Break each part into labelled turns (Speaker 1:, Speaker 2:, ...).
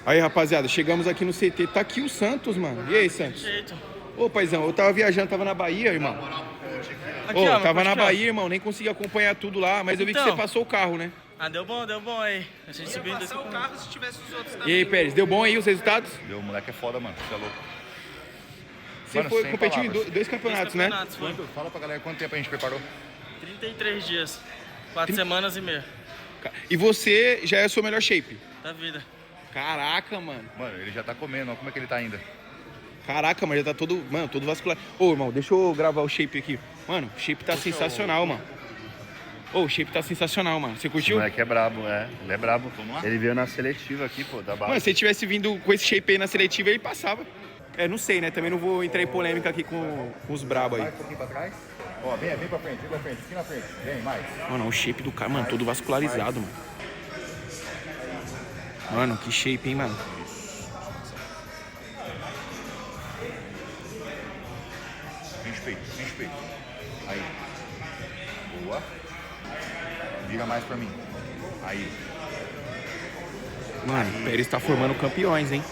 Speaker 1: Aí, rapaziada, chegamos aqui no CT. Tá aqui o Santos, mano. E aí, Santos? Ô, paizão, eu tava viajando, tava na Bahia, irmão.
Speaker 2: Aqui,
Speaker 1: Ô,
Speaker 2: ó,
Speaker 1: tava na
Speaker 2: aqui,
Speaker 1: Bahia, irmão. Nem consegui acompanhar tudo lá, mas eu vi que
Speaker 2: Então.
Speaker 1: você passou o carro, né?
Speaker 2: Ah, deu bom aí. A gente subindo desse
Speaker 3: o carro se tivesse os outros também.
Speaker 1: E aí, Pérez, deu bom aí os resultados?
Speaker 4: Deu, o moleque é foda, mano. Você é louco.
Speaker 1: Você
Speaker 4: Mano,
Speaker 1: foi
Speaker 4: sem
Speaker 1: competir em
Speaker 4: palavras.
Speaker 1: dois campeonatos, né?
Speaker 2: Foi.
Speaker 4: Fala pra galera quanto tempo a gente preparou.
Speaker 2: 33 dias. 4 semanas e meia.
Speaker 1: E você já é o seu melhor shape.
Speaker 2: Da vida.
Speaker 1: Caraca, mano.
Speaker 4: Mano, ele já tá comendo, olha como é que ele tá ainda.
Speaker 1: Caraca, mas já tá todo, mano, todo vascular. Ô, irmão, deixa eu gravar o shape aqui. Mano, o shape tá sensacional, mano. Ô, o shape tá sensacional, mano. Você
Speaker 4: O
Speaker 1: curtiu?
Speaker 4: moleque é brabo, ele é brabo.
Speaker 1: Vamos lá?
Speaker 4: Ele veio na seletiva aqui, pô, da base.
Speaker 1: Mano, se ele tivesse vindo com esse shape aí na seletiva, ele passava. É, não sei, né? Também não vou entrar em polêmica aqui com os brabos aí.
Speaker 4: Mais um pouquinho pra trás. Ó, vem pra frente, aqui na frente. Vem, mais.
Speaker 1: Mano, o shape do cara, mano, todo vascularizado, mano. Mano, que shape, hein, mano.
Speaker 4: Respeito. Aí. Boa. Vira mais pra mim. Aí.
Speaker 1: Mano, o Pérez tá formando campeões, hein?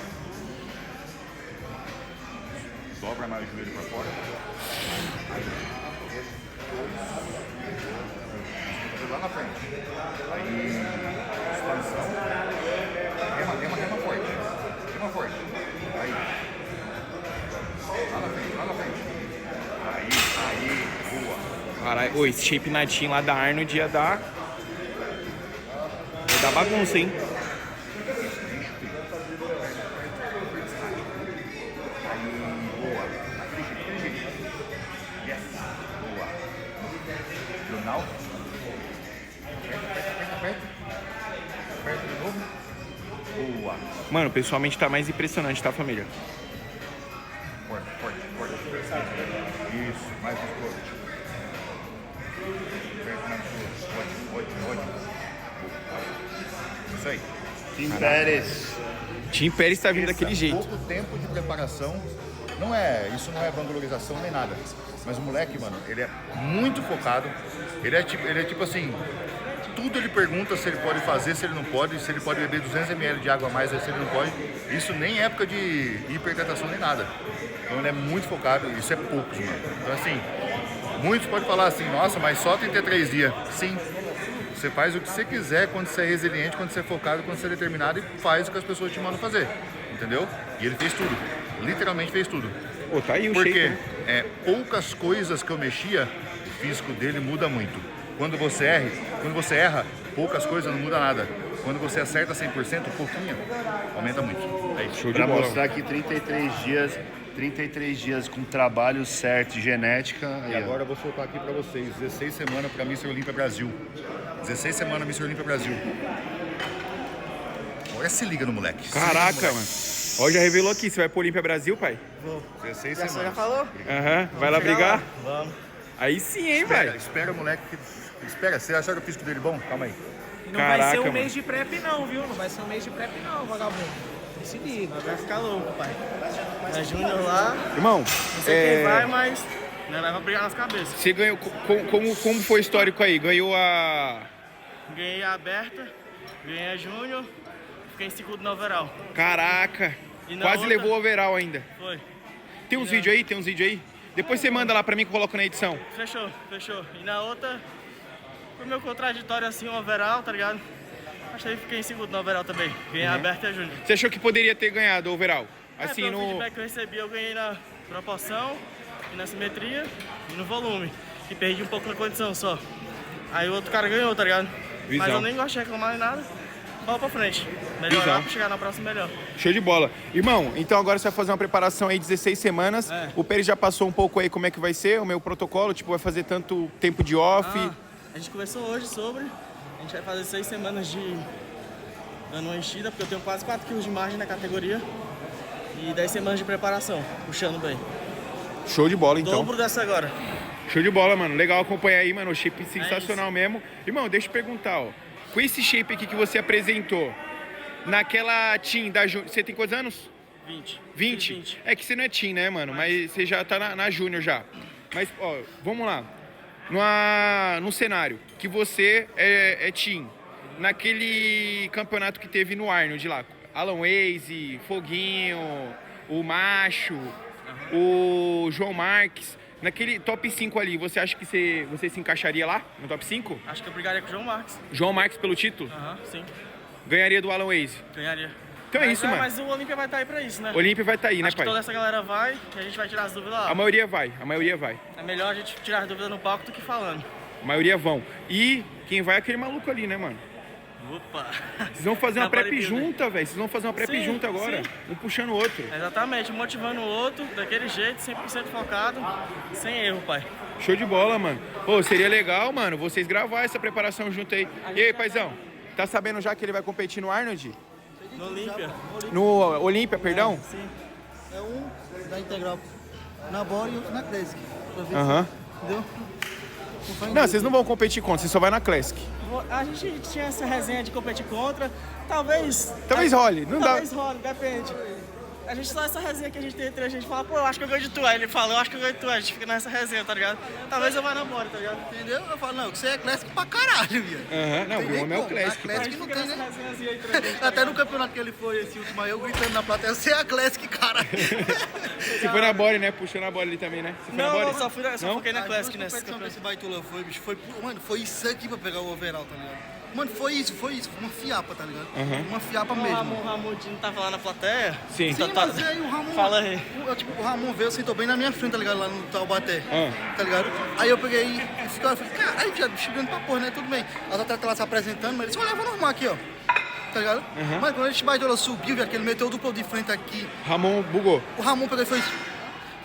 Speaker 4: Dobra mais o joelho pra fora. Lá na frente. Aí. Expansão. Rema forte. Rema forte. Aí. Lá na frente. Aí. Boa.
Speaker 1: Caralho, ô, esse shape natinho lá da Arnold ia dar bagunça, hein?
Speaker 4: Jornal. Aperta de novo. Boa.
Speaker 1: Mano, pessoalmente tá mais impressionante, tá, família?
Speaker 4: Forte. Isso, mais forte. Aperta mais forte. Ótimo. Isso aí.
Speaker 5: Tim Pérez.
Speaker 1: Tim Pérez tá vindo daquele jeito.
Speaker 4: Pouco tempo de preparação. Isso não é valorização nem nada. Mas o moleque, mano, ele é muito focado. Ele é tipo assim, tudo ele pergunta se ele pode fazer, se ele não pode, se ele pode beber 200 ml de água a mais, se ele não pode. Isso nem é época de hipertratação nem nada. Então ele é muito focado, isso é poucos, mano. Então assim, muitos podem falar assim, nossa, mas só 33 dias. Sim, você faz o que você quiser quando você é resiliente, quando você é focado, quando você é determinado e faz o que as pessoas te mandam fazer. Entendeu? E ele fez tudo. Literalmente fez tudo.
Speaker 1: Pô, tá aí o
Speaker 4: Porque
Speaker 1: shape, né?
Speaker 4: poucas coisas que eu mexia, o físico dele muda muito. Quando você erra, poucas coisas não muda nada. Quando você acerta 100%, pouquinho, aumenta muito. É isso.
Speaker 1: Show de
Speaker 5: Pra
Speaker 1: bola.
Speaker 5: mostrar que 33 dias com trabalho certo, genética.
Speaker 4: E agora eu vou soltar aqui pra vocês. 16 semanas pra Mr. Olímpia Brasil. 16 semanas Mr. Olímpia Brasil. Olha, se liga no moleque.
Speaker 1: Caraca, mano. Ó, já revelou aqui, você vai pro Olímpia Brasil, pai?
Speaker 4: 16
Speaker 2: Já
Speaker 4: semanas.
Speaker 2: falou?
Speaker 1: Aham, vai lá brigar?
Speaker 2: Vamos.
Speaker 1: Aí sim, hein, velho?
Speaker 4: Espera o moleque. Espera, você acha que o físico dele bom? Calma aí.
Speaker 3: E não vai ser
Speaker 1: Caraca,
Speaker 3: um
Speaker 1: mano.
Speaker 3: mês de prep não, viu? Não vai ser um mês de prep não, vagabundo. Se liga.
Speaker 2: Vai ficar louco, pai. É Júnior lá,
Speaker 1: Irmão,
Speaker 2: não sei quem vai, mas nós vai brigar nas cabeças.
Speaker 1: você ganhou. Como foi o histórico aí? Ganhou a.
Speaker 2: Ganhei a aberta, ganhei a Júnior, fiquei em segundo no overall.
Speaker 1: Caraca!
Speaker 2: E na
Speaker 1: Quase
Speaker 2: outra-
Speaker 1: levou o overall ainda.
Speaker 2: Foi.
Speaker 1: Tem uns vídeos aí? Depois você manda lá pra mim que eu coloco na edição.
Speaker 2: Fechou. E na outra, foi meio contraditório assim, o overall, tá ligado? Achei que fiquei em segundo no overall também. Ganhei a aberta e a Júnior.
Speaker 1: Você achou que poderia ter ganhado o overall? Assim,
Speaker 2: pelo
Speaker 1: no.
Speaker 2: feedback que eu recebi, eu ganhei na proporção, e na simetria e no volume. E perdi um pouco na condição só. Aí o outro cara ganhou, tá ligado?
Speaker 1: Visão.
Speaker 2: Mas eu nem gosto de reclamar nem nada. Bola pra frente. Melhorar
Speaker 1: Visão.
Speaker 2: pra chegar na próxima melhor.
Speaker 1: Show de bola. Irmão, então agora você vai fazer uma preparação aí de 16 semanas.
Speaker 2: É.
Speaker 1: O Pérez já passou um pouco aí como é que vai ser o meu protocolo, tipo, vai fazer tanto tempo de off.
Speaker 2: A gente conversou hoje sobre. A gente vai fazer 6 semanas de dando uma enchida, porque eu tenho quase 4 kg de margem na categoria. E 10 semanas de preparação, puxando bem.
Speaker 1: Show de bola, então.
Speaker 2: Dobro dessa agora.
Speaker 1: Show de bola, mano. Legal acompanhar aí, mano. O shape sensacional mesmo. Irmão, deixa eu perguntar, ó. Com esse shape aqui que você apresentou, naquela team da Júnior, você tem quantos anos?
Speaker 2: 20.
Speaker 1: 20?
Speaker 2: 20.
Speaker 1: É que você não é team, né, mano? Mas você já tá na Júnior já. Mas, ó, vamos lá. No cenário que você é team, naquele campeonato que teve no Arnold lá, Alan Waze, Foguinho, o Macho, o João Marques. Naquele top 5 ali, você acha que você se encaixaria lá, no top 5?
Speaker 2: Acho que eu brigaria com o João Marques.
Speaker 1: João Marques pelo título?
Speaker 2: Aham, sim.
Speaker 1: Ganharia do Alan Waze?
Speaker 2: Ganharia.
Speaker 1: Então é isso, mano.
Speaker 2: Mas o Olímpia vai estar aí pra isso, né?
Speaker 1: Olímpia vai estar aí, né,
Speaker 2: Acho que
Speaker 1: pai?
Speaker 2: toda essa galera vai e a gente vai tirar as dúvidas lá.
Speaker 1: A maioria vai. É
Speaker 2: melhor a gente tirar as dúvidas no palco do que falando.
Speaker 1: A maioria vão. E quem vai é aquele maluco ali, né, mano?
Speaker 2: Opa!
Speaker 1: Vocês vão fazer uma
Speaker 2: Na
Speaker 1: prep
Speaker 2: bodybuilder.
Speaker 1: junta, velho. Vocês vão fazer uma prep
Speaker 2: Sim,
Speaker 1: junta agora.
Speaker 2: sim.
Speaker 1: Um puxando o outro.
Speaker 2: Exatamente, motivando o outro, daquele jeito, 100% focado, sem erro, pai.
Speaker 1: Show de bola, mano. Pô, seria legal, mano, vocês gravar essa preparação junto aí. E aí, paizão? Tá sabendo já que ele vai competir no Arnold?
Speaker 2: No Olímpia.
Speaker 1: No Olímpia, perdão?
Speaker 2: Sim.
Speaker 6: É um da Integral na Bora e outro na Classic. Pra ver
Speaker 1: Aham.
Speaker 6: se, entendeu?
Speaker 1: Não, vocês não vão competir contra, vocês só vai na Classic.
Speaker 2: A gente tinha essa resenha de competir contra, talvez
Speaker 1: role, não dá.
Speaker 2: Talvez role, depende. A gente só essa resenha que a gente tem entre a gente fala, pô, eu acho que eu ganho de tu. Aí ele fala, eu acho que eu ganho de tu. A gente fica nessa resenha, tá ligado? Talvez eu vá na Bora, tá ligado?
Speaker 6: Entendeu? Eu falo, não, que você é Classic pra caralho, viado.
Speaker 1: Aham, não, o homem é o Classic.
Speaker 6: Na
Speaker 2: A
Speaker 6: Classic
Speaker 2: gente
Speaker 6: não
Speaker 2: fica
Speaker 6: tem,
Speaker 2: nessa
Speaker 6: né?
Speaker 2: resenhazinha entre a gente.
Speaker 6: Até no campeonato que ele foi, esse último aí, eu gritando na plateia, você é a Classic, caralho.
Speaker 1: Você foi na Bora, né? Puxou na Bora ali também, né? Você foi na
Speaker 2: Não,
Speaker 1: Bora?
Speaker 2: não, só foquei na
Speaker 6: As
Speaker 2: Classic
Speaker 6: duas
Speaker 2: nessa
Speaker 6: competições que esse
Speaker 2: campeonato.
Speaker 6: baitola foi, bicho, mano, foi isso aqui pra pegar o overall, tá ligado? Mano, foi isso, uma fiapa, tá ligado? Uma fiapa
Speaker 2: O
Speaker 6: mesmo.
Speaker 2: Ramon não tava lá na plateia.
Speaker 1: Sim.
Speaker 6: Sim, mas aí o Ramon.
Speaker 2: Fala aí.
Speaker 6: O Ramon veio, sentou bem na minha frente, tá ligado? Lá no Taubaté.
Speaker 1: Ah.
Speaker 6: Tá ligado? Aí eu peguei e falei, caralho, viado, bicho grande pra porra, né? Tudo bem. As atletas lá se apresentando, mas eles olha, vou arrumar aqui, ó. Tá ligado? Mas quando a gente baitola subiu, viado, que ele meteu o duplo de frente aqui,
Speaker 1: Ramon bugou.
Speaker 6: o Ramon pegou e fez.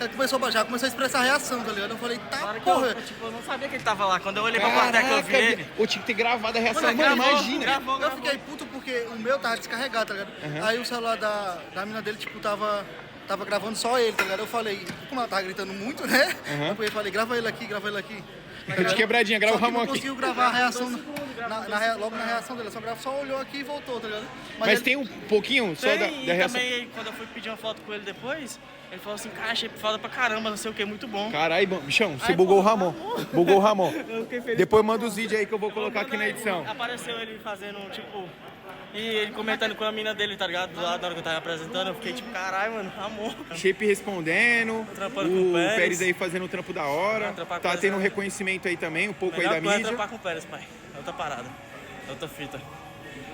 Speaker 6: Ele começou a baixar, começou a expressar a reação, tá ligado? Eu falei, tá
Speaker 2: Claro que
Speaker 6: porra.
Speaker 2: eu não sabia que ele tava lá. Quando eu olhei pra plateia que eu vi ele.
Speaker 1: Eu tinha que ter gravado a reação.
Speaker 2: Mano,
Speaker 1: Mano,
Speaker 2: gravou,
Speaker 1: imagina.
Speaker 2: gravou.
Speaker 6: Eu fiquei puto porque o meu tava descarregado, tá ligado? Aí o celular da mina dele, tipo, tava gravando só ele, tá ligado? Eu falei, como ela tava gritando muito, né? Eu peguei e falei, grava ele aqui.
Speaker 1: Tô de quebradinha, grava o
Speaker 6: Só que
Speaker 1: Ramon
Speaker 6: não
Speaker 1: aqui.
Speaker 6: conseguiu gravar a reação logo na reação dele, só olhou aqui e voltou, tá ligado?
Speaker 1: Mas
Speaker 6: ele-
Speaker 1: tem um pouquinho só da
Speaker 2: E
Speaker 1: reação.
Speaker 2: também, quando eu fui pedir uma foto com ele depois, ele falou assim, cara, achei foda pra caramba, não sei o que, muito bom.
Speaker 1: Caralho, bichão, você
Speaker 2: Ai,
Speaker 1: bugou o
Speaker 2: pô,
Speaker 1: Ramon. Bugou o Ramon.
Speaker 2: Eu fiquei feliz.
Speaker 1: Depois manda os vídeos aí que eu vou colocar aqui na edição.
Speaker 2: Apareceu ele fazendo, tipo, e ele comentando com a mina dele, tá ligado? Do lado da hora que eu tava apresentando, eu fiquei tipo, caralho, mano, amor.
Speaker 1: Shape respondendo,
Speaker 2: Trampando com o Pérez.
Speaker 1: Pérez aí fazendo o trampo da hora.
Speaker 2: Trampar com o
Speaker 1: Tá
Speaker 2: Pérez
Speaker 1: tendo um
Speaker 2: é-
Speaker 1: reconhecimento aí também, um pouco
Speaker 2: Melhor
Speaker 1: aí da
Speaker 2: coisa é
Speaker 1: mídia.
Speaker 2: trampar com o Pérez, pai. É outra parada. É outra fita.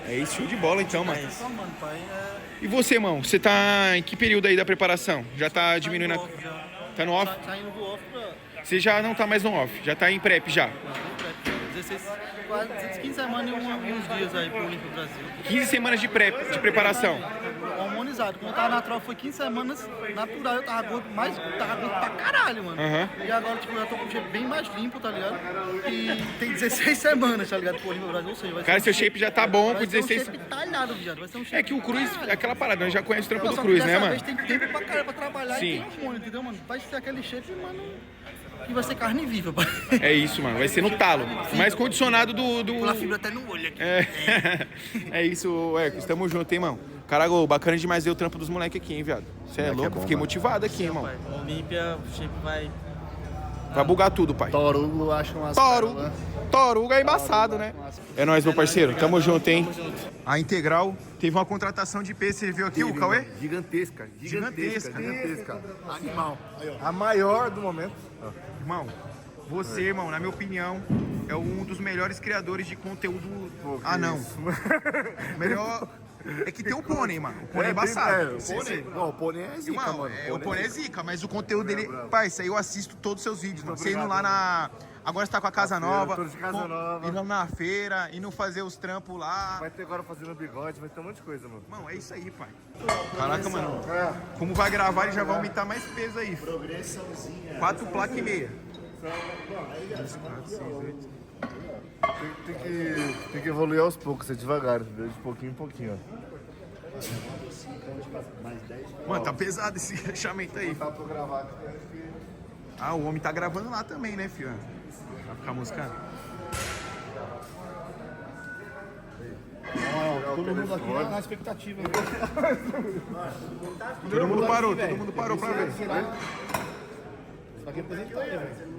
Speaker 1: É isso, show de bola então, mano.
Speaker 2: É isso.
Speaker 6: Só, mano, pai,
Speaker 1: E você, irmão? Você tá em que período aí da preparação? Já tá diminuindo a...
Speaker 6: off já.
Speaker 1: Tá no off?
Speaker 6: Saindo do off pra
Speaker 1: Você já não tá mais no off, já tá em prep já.
Speaker 6: 16, quase 15 semanas e uns dias aí pro Olímpio Brasil.
Speaker 1: 15 semanas de prep, de preparação.
Speaker 6: Hormonizado. Quando eu tava na tropa foi 15 semanas natural, eu tava gordo, tava gordo pra caralho, mano. E agora, tipo, eu já tô com o shape bem mais limpo, tá ligado? E tem 16 semanas, tá ligado? Pro Olímpio Brasil, ou seja, vai
Speaker 1: Cara,
Speaker 6: ser
Speaker 1: seu shape já tá bom com
Speaker 6: vai ser
Speaker 1: 16...
Speaker 6: um shape talhado, viado. Vai ser um shape
Speaker 1: É que o Cruz, é aquela parada, nós já conhece o trampo
Speaker 6: Não,
Speaker 1: do
Speaker 6: só que
Speaker 1: Cruz, né,
Speaker 6: dessa
Speaker 1: mano?
Speaker 6: vez tem tempo pra caralho pra trabalhar
Speaker 1: Sim.
Speaker 6: e tem hormônio, entendeu, mano? Vai ser aquele shape, mano, que vai ser carne viva, pai.
Speaker 1: É isso, mano, vai ser no talo. Mais condicionado do...
Speaker 6: Pula fibra até no olho aqui.
Speaker 1: É isso, Hércules, tamo junto, hein, mano. Caralho, bacana demais ver o trampo dos moleques aqui, hein, viado. Você é louco, fiquei motivado aqui, hein, irmão.
Speaker 2: Pai, o Olímpia, o shape vai...
Speaker 1: Vai bugar tudo, pai.
Speaker 5: Torugo, acho umas
Speaker 1: Toruga é embaçado, né? É nóis, meu parceiro. Tamo junto, hein? A Integral teve uma contratação de peso. Você viu aqui o Cauê?
Speaker 7: Gigantesca.
Speaker 1: Gigantesca.
Speaker 7: Animal. A maior do momento.
Speaker 1: Irmão, você, irmão, na minha opinião, é um dos melhores criadores de conteúdo. Não. Melhor. É que tem o Pônei, mano. O Pônei é embaçado.
Speaker 7: O Pônei é zica,
Speaker 1: Irmão,
Speaker 7: mano.
Speaker 1: o Pônei é zica, mas o conteúdo dele. Parça, eu assisto todos os seus vídeos, mano. Você indo lá na. Agora você tá com a Casa Nova.
Speaker 7: tô de Casa Nova.
Speaker 1: Indo na feira, indo fazer os trampos lá.
Speaker 7: Vai ter agora fazendo bigode, vai ter um monte de coisa, mano.
Speaker 1: Mano, é isso aí, pai. Caraca, mano. Como vai gravar, ele já vai aumentar mais peso aí. 4 placas e meia.
Speaker 7: Tem que evoluir aos poucos, é devagar, entendeu? De pouquinho em pouquinho, ó.
Speaker 1: Mano, tá pesado esse fechamento aí.
Speaker 7: Dá pra eu gravar aqui.
Speaker 1: Ah, o homem tá gravando lá também, né, filho? Vai ficar musicando.
Speaker 6: Todo mundo aqui na expectativa.
Speaker 1: Todo mundo parou pra ver.
Speaker 7: Aqui apresenta ele, velho.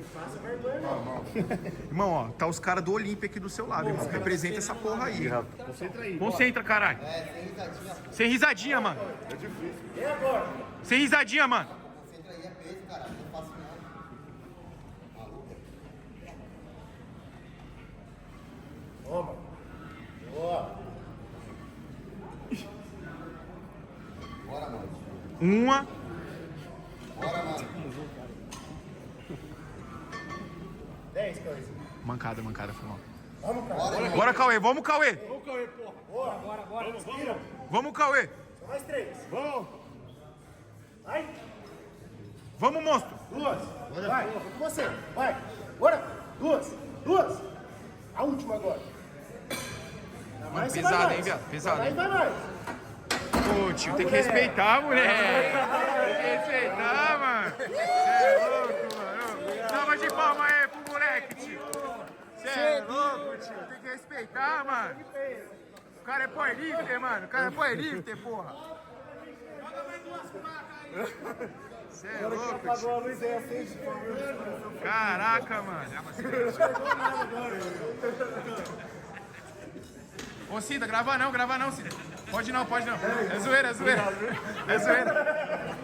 Speaker 1: Irmão, ó, tá os caras do Olímpia aqui do seu lado, irmão. Representa essa porra aí.
Speaker 7: Concentra aí.
Speaker 1: Concentra, caralho. Sem risadinha, mano.
Speaker 7: É difícil.
Speaker 1: Sem risadinha, mano.
Speaker 7: Toma. Boa.
Speaker 1: Uma. Mancada, foi mal. Bora, Cauê, vamos, Cauê.
Speaker 7: Vamos, Cauê, porra. Bora. Respira.
Speaker 1: Vamos, Cauê.
Speaker 7: Mais 3. Vamos. Vai.
Speaker 1: Vamos, monstro.
Speaker 7: 2. Vai, vou com você. Vai. Bora. 2. A última agora.
Speaker 1: Mano, pesado, hein, viado? Pesado, hein?
Speaker 7: Vai mais.
Speaker 1: Pô, tio, tem que respeitar, moleque. Tem que respeitar, mano. Cê é louco, mano. Salva de palma aí pro moleque, tio. Cê é louco, tio. Tem que respeitar, mano. O cara é powerlifter, mano. O cara é powerlifter, porra. Cê é louco, tio.
Speaker 7: A luz aí acende.
Speaker 1: Caraca, mano. Ô, Cida, grava não, Cida. Pode não. É zoeira.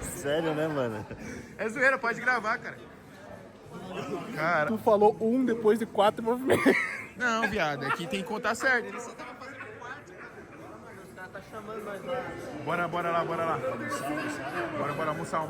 Speaker 7: Sério, né, mano?
Speaker 1: É zoeira, pode gravar, cara. Cara.
Speaker 7: Tu falou 1 depois de 4 movimentos.
Speaker 1: Não, viado, aqui tem que contar certo.
Speaker 3: Ele só tava fazendo o quarto, cara. Mano, os caras tá chamando nós lá.
Speaker 1: Bora lá. Bora almoçar.